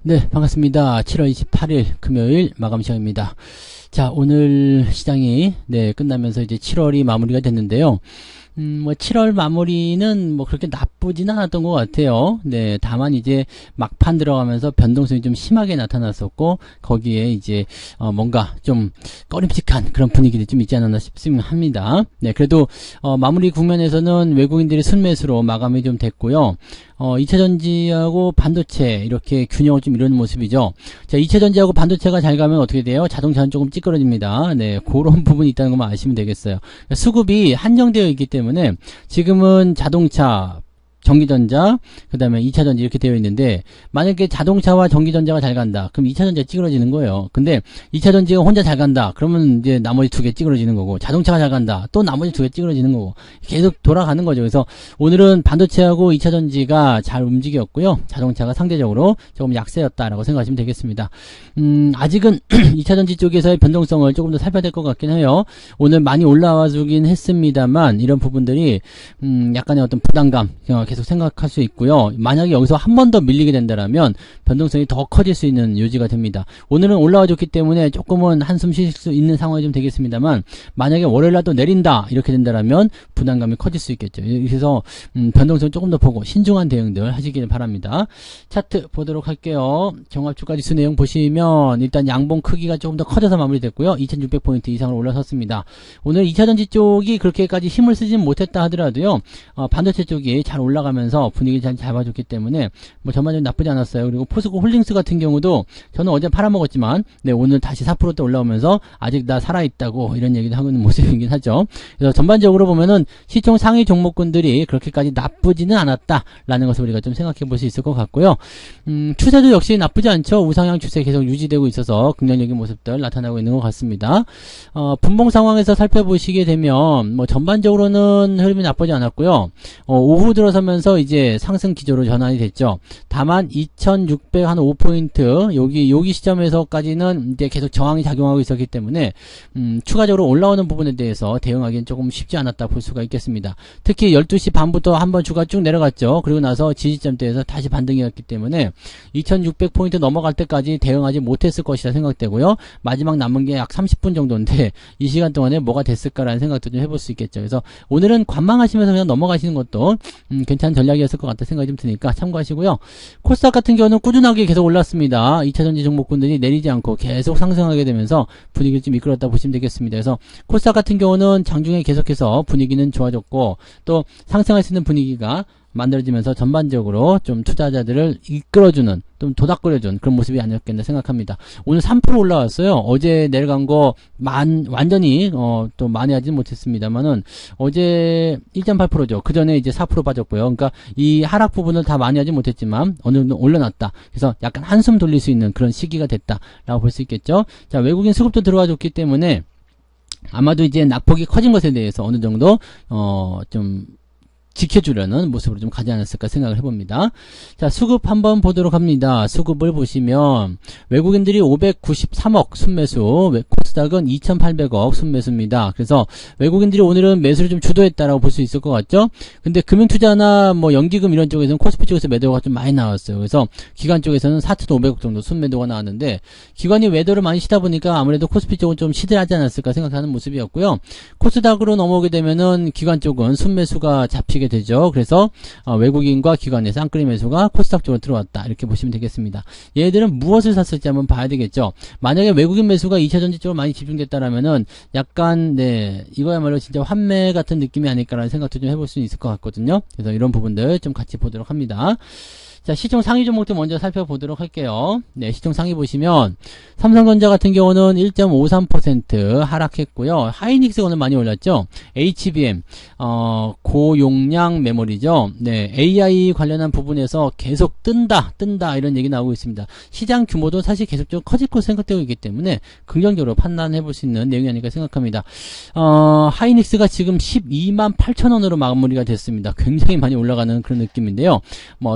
네, 반갑습니다. 7월 28일 금요일 마감 시간입니다. 자, 오늘 시장이 끝나면서 이제 7월이 마무리가 됐는데요. 7월 마무리는 그렇게 나쁘진 않았던 것 같아요. 네, 다만 이제 막판 들어가면서 변동성이 좀 심하게 나타났었고, 거기에 이제, 뭔가 좀 꺼림칙한 그런 분위기들이 좀 있지 않았나 싶습니다. 네, 그래도, 마무리 국면에서는 외국인들이 순매수로 마감이 좀 됐고요. 2차전지하고 반도체 이렇게 균형을 좀 이루는 모습이죠. 자, 2차전지하고 반도체가 잘 가면 어떻게 돼요? 자동차는 조금 찌그러집니다. 네, 그런 부분이 있다는 것만 아시면 되겠어요. 수급이 한정되어 있기 때문에 지금은 자동차, 전기전자, 그 다음에 2차전지 이렇게 되어 있는데, 만약에 자동차와 전기전자가 잘 간다. 그럼 2차전지가 찌그러지는 거예요. 근데 2차전지가 혼자 잘 간다. 그러면 이제 나머지 두 개 찌그러지는 거고, 자동차가 잘 간다. 또 나머지 두 개 찌그러지는 거고, 계속 돌아가는 거죠. 그래서 오늘은 반도체하고 2차전지가 잘 움직였고요. 자동차가 상대적으로 조금 약세였다라고 생각하시면 되겠습니다. 아직은 2차전지 쪽에서의 변동성을 조금 더 살펴야 될 것 같긴 해요. 오늘 많이 올라와 주긴 했습니다만, 이런 부분들이, 약간의 어떤 부담감, 계속 생각할 수 있고요. 만약에 여기서 한 번 더 밀리게 된다면 변동성이 더 커질 수 있는 요지가 됩니다. 오늘은 올라와 줬기 때문에 조금은 한숨 쉴 수 있는 상황이 좀 되겠습니다만, 만약에 월요일날 또 내린다 이렇게 된다면 부담감이 커질 수 있겠죠. 그래서 변동성 조금 더 보고 신중한 대응들 하시길 바랍니다. 차트 보도록 할게요. 종합주가지수 내용 보시면 일단 양봉 크기가 조금 더 커져서 마무리됐고요. 2600포인트 이상으로 올라섰습니다. 오늘 2차전지 쪽이 그렇게까지 힘을 쓰진 못했다 하더라도요. 반도체 쪽이 잘 올라가면서 분위기 잘 잡아줬기 때문에 전반적으로 나쁘지 않았어요. 그리고 포스코 홀딩스 같은 경우도 저는 어제 팔아먹었지만 오늘 다시 4%대 올라오면서 아직 나 살아있다고 이런 얘기도 하고 있는 모습이긴 하죠. 그래서 전반적으로 보면은 시총 상위 종목군들이 그렇게까지 나쁘지는 않았다라는 것을 우리가 좀 생각해 볼 수 있을 것 같고요. 추세도 역시 나쁘지 않죠. 우상향 추세 계속 유지되고 있어서 긍정적인 모습들 나타나고 있는 것 같습니다. 분봉 상황에서 살펴보시게 되면 전반적으로는 흐름이 나쁘지 않았고요. 오후 들어서면서 이제 상승 기조로 전환이 됐죠. 다만 2605포인트 여기 시점에서까지는 이제 계속 저항이 작용하고 있었기 때문에 추가적으로 올라오는 부분에 대해서 대응하기는 조금 쉽지 않았다 볼 수가 있겠습니다. 특히 12시 반부터 한번 주가 쭉 내려갔죠. 그리고 나서 지지점대에서 다시 반등이었기 때문에 2600포인트 넘어갈 때까지 대응하지 못했을 것이라 생각되고요. 마지막 남은 게 약 30분 정도인데 이 시간 동안에 뭐가 됐을까라는 생각도 좀 해볼 수 있겠죠. 그래서 오늘은 관망하시면서 그냥 넘어가시는 것도 괜찮은 전략이었을 것 같다 생각이 좀 드니까 참고하시고요. 코스닥 같은 경우는 꾸준하게 계속 올랐습니다. 2차전지 종목군들이 내리지 않고 계속 상승하게 되면서 분위기를 좀 이끌었다 보시면 되겠습니다. 그래서 코스닥 같은 경우는 장중에 계속해서 분위기는 좋아졌고 또 상승할 수 있는 분위기가 만들어지면서 전반적으로 좀 투자자들을 이끌어주는 좀 도닥거려준 그런 모습이 아니었겠나 생각합니다. 오늘 3% 올라왔어요. 어제 내려간 거 완전히 또 만회하지는 못했습니다만은 어제 1.8%죠. 그 전에 이제 4% 빠졌고요. 그러니까 이 하락 부분을 다 만회하지 못했지만 어느 정도 올려놨다. 그래서 약간 한숨 돌릴 수 있는 그런 시기가 됐다라고 볼 수 있겠죠. 자, 외국인 수급도 들어와 줬기 때문에 아마도 이제 낙폭이 커진 것에 대해서 어느 정도 좀 지켜주려는 모습으로 좀 가지 않았을까 생각을 해봅니다. 자, 수급 한번 보도록 합니다. 수급을 보시면 외국인들이 593억 순매수, 코스닥은 2800억 순매수입니다. 그래서 외국인들이 오늘은 매수를 좀 주도했다라고 볼 수 있을 것 같죠? 근데 금융투자나 연기금 이런 쪽에서는 코스피 쪽에서 매도가 좀 많이 나왔어요. 그래서 기관 쪽에서는 4,500억 정도 순매도가 나왔는데 기관이 매도를 많이 시다 보니까 아무래도 코스피 쪽은 좀 시들하지 않았을까 생각하는 모습이었고요. 코스닥으로 넘어오게 되면은 기관 쪽은 순매수가 잡히게 되죠. 그래서 외국인과 기관의 쌍끌이 매수가 코스닥 쪽으로 들어왔다 이렇게 보시면 되겠습니다. 얘들은 무엇을 샀을지 한번 봐야 되겠죠. 만약에 외국인 매수가 2차전지 쪽으로 많이 집중됐다라면은 약간 이거야말로 진짜 환매 같은 느낌이 아닐까라는 생각도 좀 해볼 수 있을 것 같거든요. 그래서 이런 부분들 좀 같이 보도록 합니다. 자, 시총 상위 종목들 먼저 살펴보도록 할게요. 네, 시총 상위 보시면 삼성전자 같은 경우는 1.53% 하락했고요. 하이닉스 오늘 많이 올랐죠. HBM 고용량 메모리죠. 네, AI 관련한 부분에서 계속 뜬다 이런 얘기 나오고 있습니다. 시장 규모도 사실 계속 좀 커질 것으로 생각되고 있기 때문에 긍정적으로 판단해 볼 수 있는 내용이 아닐까 생각합니다. 하이닉스가 지금 128,000원으로 마무리가 됐습니다. 굉장히 많이 올라가는 그런 느낌인데요.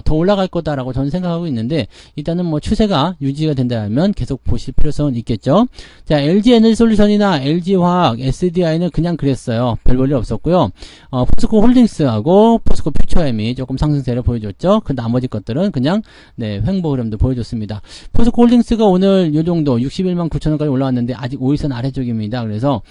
더 올라갈 것 거다라고 저는 생각하고 있는데, 일단은 뭐 추세가 유지가 된다면 계속 보실 필요성은 있겠죠. 자, LG 에너지 솔루션이나 LG 화학, SDI는 그냥 그랬어요. 별 볼일 없었고요. 포스코 홀딩스하고 포스코 퓨처엠이 조금 상승세를 보여줬죠. 그 나머지 것들은 그냥 네, 횡보 흐름도 보여줬습니다. 포스코 홀딩스가 오늘 요 정도 61만 9천원까지 올라왔는데 아직 5일선 아래쪽입니다. 그래서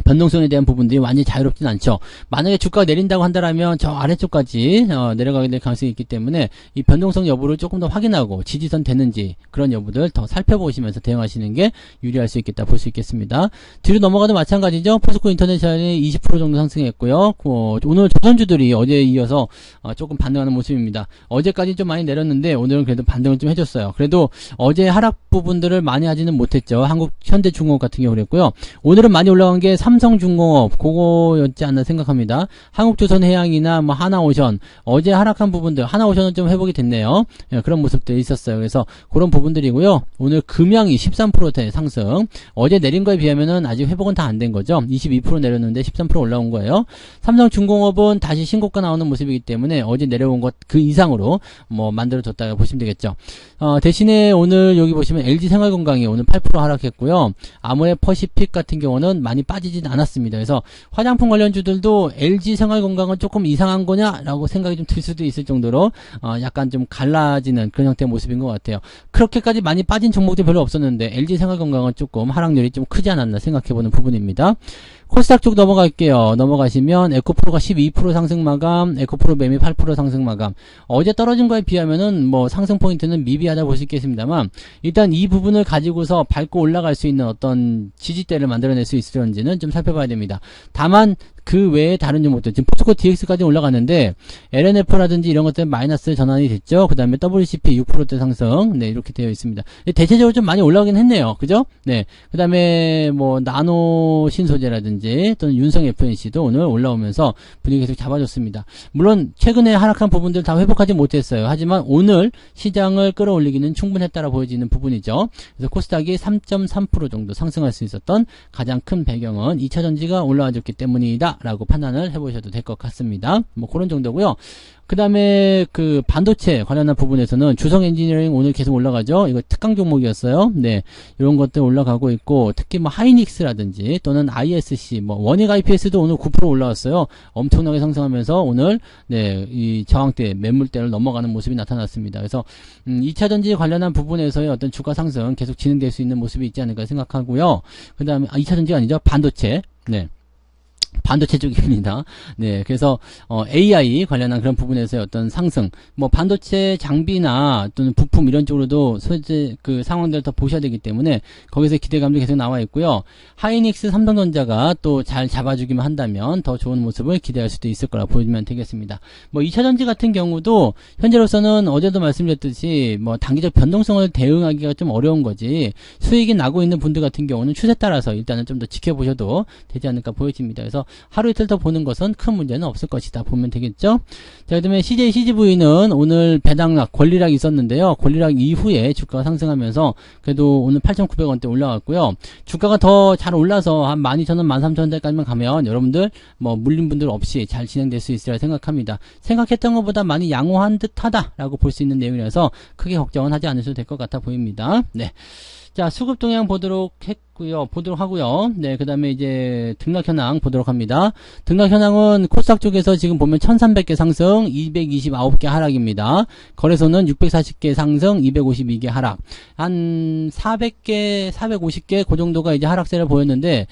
변동성에 대한 부분들이 완전히 자유롭진 않죠. 만약에 주가가 내린다고 한다면 저 아래쪽까지 내려가게 될 가능성이 있기 때문에 이 변동성 여부를 조금 더 확인하고 지지선 되는지 그런 여부들 더 살펴보시면서 대응하시는 게 유리할 수 있겠다 볼 수 있겠습니다. 뒤로 넘어가도 마찬가지죠. 포스코 인터내셔널이 20% 정도 상승했고요. 오늘 조선주들이 어제에 이어서 조금 반등하는 모습입니다. 어제까지 좀 많이 내렸는데 오늘은 그래도 반등을 좀 해줬어요. 그래도 어제 하락 부분들을 많이 하지는 못했죠. 한국 현대중공업 같은 경우 그랬고요. 오늘은 많이 올라간 게 삼성중공업 그거였지 않나 생각합니다. 한국조선해양이나 뭐 하나오션 어제 하락한 부분들 하나오션은 좀 회복이 됐네요. 예, 그런 모습들이 있었어요. 그래서 그런 부분들이고요. 오늘 금양이 13%대 상승 어제 내린 거에 비하면은 아직 회복은 다 안 된 거죠. 22% 내렸는데 13% 올라온 거예요. 삼성중공업은 다시 신고가 나오는 모습이기 때문에 어제 내려온 것 그 이상으로 뭐 만들어졌다고 보시면 되겠죠. 대신에 오늘 여기 보시면 LG생활건강이 오늘 8% 하락했고요. 아모레퍼시픽 같은 경우는 많이 빠지진 않았습니다. 그래서 화장품 관련주들도 LG생활건강은 조금 이상한 거냐라고 생각이 좀 들 수도 있을 정도로 약간 좀 갈라지는 그런 형태의 모습인 것 같아요. 그렇게까지 많이 빠진 종목들이 별로 없었는데 LG생활건강은 조금 하락률이 좀 크지 않았나 생각해보는 부분입니다. 코스닥 쪽 넘어갈게요. 넘어가시면 에코프로가 12% 상승 마감, 에코프로 매매 8% 상승 마감. 어제 떨어진 거에 비하면은 뭐 상승 포인트는 미비하다 볼 수 있겠습니다만 일단 이 부분을 가지고서 밟고 올라갈 수 있는 어떤 지지대를 만들어낼 수 있을지는 좀 살펴봐야 됩니다. 다만 그 외에 다른 종목들 지금 포스코 DX까지 올라갔는데 LNF라든지 이런 것들 마이너스 전환이 됐죠. 그 다음에 WCP 6%대 상승 네 이렇게 되어 있습니다. 대체적으로 좀 많이 올라가긴 했네요. 그죠? 네. 그 다음에 뭐 나노 신소재라든지 또는 윤성 FNC도 오늘 올라오면서 분위기 계속 잡아줬습니다. 물론 최근에 하락한 부분들 다 회복하지 못했어요. 하지만 오늘 시장을 끌어올리기는 충분했다라 보여지는 부분이죠. 그래서 코스닥이 3.3% 정도 상승할 수 있었던 가장 큰 배경은 2차전지가 올라와줬기 때문이다 라고 판단을 해보셔도 될 것 같습니다. 뭐 그런 정도고요. 그 다음에 그 반도체 관련한 부분에서는 주성 엔지니어링 오늘 계속 올라가죠. 이거 특강 종목이었어요. 네. 이런 것들 올라가고 있고 특히 뭐 하이닉스라든지 또는 ISC 뭐 원익 IPS도 오늘 9% 올라왔어요. 엄청나게 상승하면서 오늘 네, 이 저항대 매물대를 넘어가는 모습이 나타났습니다. 그래서 2차전지 관련한 부분에서의 어떤 주가 상승 계속 진행될 수 있는 모습이 있지 않을까 생각하고요. 그 다음에 2차전지가 아니죠. 반도체. 네. 반도체 쪽입니다. 네, 그래서 AI 관련한 그런 부분에서의 어떤 상승, 뭐 반도체 장비나 또는 부품 이런 쪽으로도 소재 그 상황들을 더 보셔야 되기 때문에 거기서 기대감도 계속 나와 있고요. 하이닉스, 삼성전자가 또 잘 잡아주기만 한다면 더 좋은 모습을 기대할 수도 있을 거라 보시면 되겠습니다. 뭐 2차전지 같은 경우도 현재로서는 어제도 말씀드렸듯이 뭐 단기적 변동성을 대응하기가 좀 어려운 거지 수익이 나고 있는 분들 같은 경우는 추세 따라서 일단은 좀 더 지켜보셔도 되지 않을까 보여집니다. 그래서 하루 이틀 더 보는 것은 큰 문제는 없을 것이다 보면 되겠죠. 자, 그 다음에 CJ CGV는 오늘 배당락 권리락이 있었는데요. 권리락 이후에 주가가 상승하면서 그래도 오늘 8,900원대 올라갔고요. 주가가 더 잘 올라서 한 12,000원, 13,000원대까지만 가면 여러분들 뭐 물린 분들 없이 잘 진행될 수 있으리라 생각합니다. 생각했던 것보다 많이 양호한 듯하다 라고 볼 수 있는 내용이라서 크게 걱정은 하지 않으셔도 될 것 같아 보입니다. 네. 자, 수급 동향 보도록 하고요. 네, 그 다음에 이제 등락 현황 보도록 합니다. 등락 현황은 코스닥 쪽에서 지금 보면 1300개 상승, 229개 하락입니다. 거래소는 640개 상승, 252개 하락. 한 400개, 450개 그 정도가 이제 하락세를 보였는데,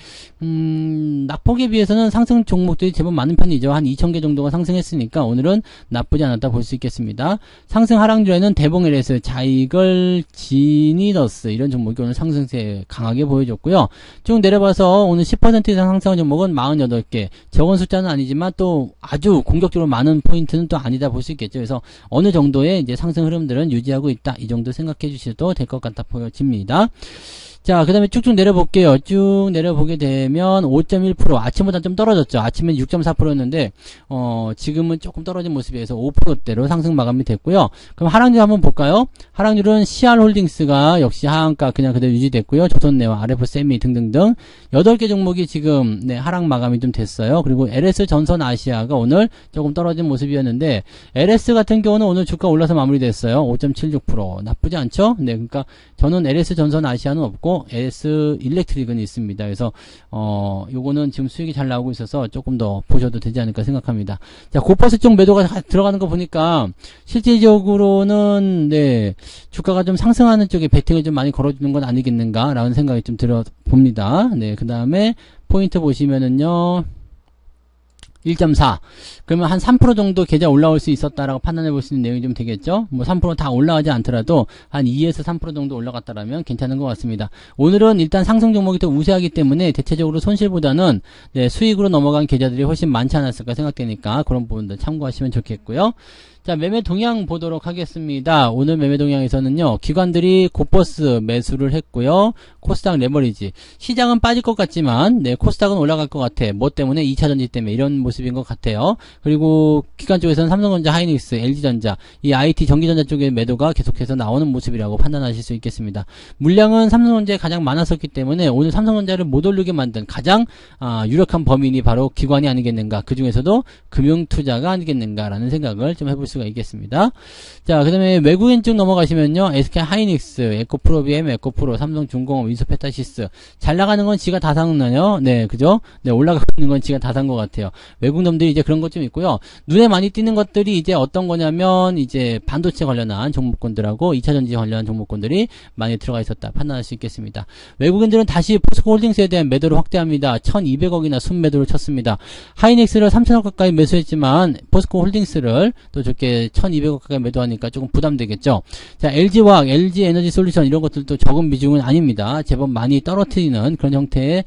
낙폭에 비해서는 상승 종목들이 제법 많은 편이죠. 한 2000개 정도가 상승했으니까 오늘은 나쁘지 않았다 볼 수 있겠습니다. 상승 하락률에는 대봉LS, 자이걸, 지니더스 이런 종목이 오늘 상승세 강하게 보여줬고요. 쭉 내려봐서 오늘 10% 이상 상승한 종목은 48개. 적은 숫자는 아니지만 또 아주 공격적으로 많은 포인트는 또 아니다 볼 수 있겠죠. 그래서 어느 정도의 이제 상승 흐름들은 유지하고 있다. 이 정도 생각해 주셔도 될 것 같아 보여집니다. 자, 그 다음에 쭉쭉 내려볼게요. 쭉 내려보게 되면 5.1%. 아침보다 좀 떨어졌죠. 아침엔 6.4%였는데, 지금은 조금 떨어진 모습에서 5%대로 상승 마감이 됐고요. 그럼 하락률 한번 볼까요? 하락률은 CR홀딩스가 역시 하한가 그냥 그대로 유지됐고요. 조선내와 RF세미 등등등 8개 종목이 지금 네, 하락 마감이 좀 됐어요. 그리고 LS 전선아시아가 오늘 조금 떨어진 모습이었는데, LS 같은 경우는 오늘 주가 올라서 마무리됐어요. 5.76%. 나쁘지 않죠? 네, 그러니까 저는 LS 전선아시아는 없고 LS 일렉트릭은 있습니다. 그래서 요거는 지금 수익이 잘 나오고 있어서 조금 더 보셔도 되지 않을까 생각합니다. 자, 고퍼스 쪽 매도가 들어가는 거 보니까 실질적으로는 네, 주가가 좀 상승하는 쪽에 베팅을 좀 많이 걸어주는 건 아니겠는가라는 생각이 좀 들어 봅니다. 네, 그 다음에 포인트 보시면은요. 1.4. 그러면 한 3% 정도 계좌 올라올 수 있었다라고 판단해 볼 수 있는 내용이 좀 되겠죠? 뭐 3% 다 올라가지 않더라도 한 2에서 3% 정도 올라갔다라면 괜찮은 것 같습니다. 오늘은 일단 상승 종목이 더 우세하기 때문에 대체적으로 손실보다는 네, 수익으로 넘어간 계좌들이 훨씬 많지 않았을까 생각되니까 그런 부분들 참고하시면 좋겠고요. 자, 매매 동향 보도록 하겠습니다. 오늘 매매 동향에서는요, 기관들이 고퍼스 매수를 했고요. 코스닥 레버리지. 시장은 빠질 것 같지만, 네, 코스닥은 올라갈 것 같아. 뭐 때문에? 2차전지 때문에 이런 모습인 것 같아요. 그리고 기관 쪽에서는 삼성전자, 하이닉스, LG전자, 이 IT 전기전자 쪽의 매도가 계속해서 나오는 모습이라고 판단하실 수 있겠습니다. 물량은 삼성전자에 가장 많았었기 때문에 오늘 삼성전자를 못 올리게 만든 가장 유력한 범인이 바로 기관이 아니겠는가. 그 중에서도 금융투자가 아니겠는가라는 생각을 좀 해볼 수가 있겠습니다. 자, 그 다음에 외국인 쪽 넘어가시면요. SK 하이닉스, 에코프로비엠, 에코프로, 삼성중공업, 윈스페타시스. 잘 나가는 건 지가 다 샀나요? 네, 그죠? 네, 올라가고 있는 건 지가 다 산 것 같아요. 외국 놈들이 이제 그런 것 좀 있고요. 눈에 많이 띄는 것들이 이제 어떤 거냐면, 이제 반도체 관련한 종목군들하고 2차전지 관련한 종목군들이 많이 들어가 있었다 판단할 수 있겠습니다. 외국인들은 다시 포스코홀딩스에 대한 매도를 확대합니다. 1200억이나 순매도를 쳤습니다. 하이닉스를 3000억 가까이 매수했지만, 포스코홀딩스를 또 좋게 1200억 가까이 매도하니까 조금 부담되겠죠. 자, LG화학, LG에너지솔루션 이런 것들도 적은 비중은 아닙니다. 제법 많이 떨어뜨리는 그런 형태의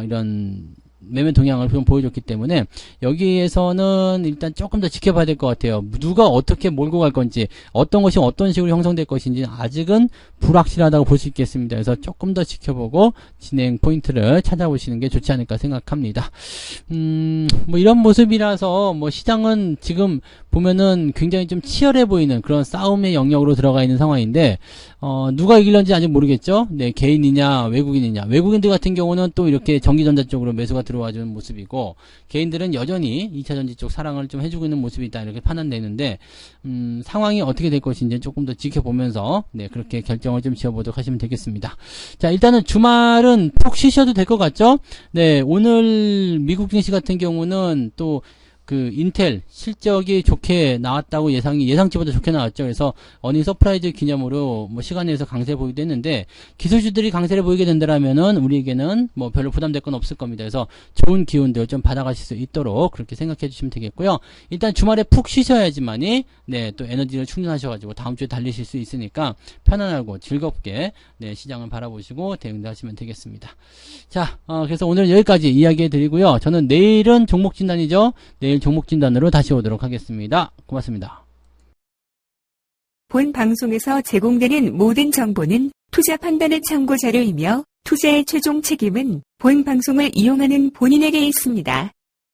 이런 매매 동향을 좀 보여줬기 때문에 여기에서는 일단 조금 더 지켜봐야 될 것 같아요. 누가 어떻게 몰고 갈 건지, 어떤 것이 어떤 식으로 형성될 것인지 아직은 불확실하다고 볼 수 있겠습니다. 그래서 조금 더 지켜보고 진행 포인트를 찾아보시는 게 좋지 않을까 생각합니다. 뭐 이런 모습이라서 뭐 시장은 지금 보면은 굉장히 좀 치열해 보이는 그런 싸움의 영역으로 들어가 있는 상황인데 누가 이길런지 아직 모르겠죠. 네, 개인이냐 외국인이냐. 외국인들 같은 경우는 또 이렇게 전기전자 쪽으로 매수가 들어와주는 모습이고, 개인들은 여전히 2차전지 쪽 사랑을 좀 해주고 있는 모습이다 이렇게 판단되는데, 상황이 어떻게 될 것인지 조금 더 지켜보면서 네, 그렇게 결정을 좀 지어보도록 하시면 되겠습니다. 자, 일단은 주말은 푹 쉬셔도 될 것 같죠. 네, 오늘 미국 증시 같은 경우는 또 그 인텔 실적이 좋게 나왔다고 예상치보다 좋게 나왔죠. 그래서 어닝 서프라이즈 기념으로 뭐 시간 내에서 강세 보이기도 했는데, 기술주들이 강세를 보이게 된다라면은 우리에게는 뭐 별로 부담될 건 없을 겁니다. 그래서 좋은 기운들 좀 받아가실 수 있도록 그렇게 생각해 주시면 되겠고요. 일단 주말에 푹 쉬셔야지만이 네, 또 에너지를 충전하셔가지고 다음 주에 달리실 수 있으니까 편안하고 즐겁게 네, 시장을 바라보시고 대응도 하시면 되겠습니다. 자, 그래서 오늘 여기까지 이야기해 드리고요. 저는 내일은 종목 진단이죠. 내일 종목 진단으로 다시 오도록 하겠습니다. 고맙습니다. 본 방송에서 제공되는 모든 정보는 투자 판단의 참고 자료이며 투자의 최종 책임은 본 방송을 이용하는 본인에게 있습니다.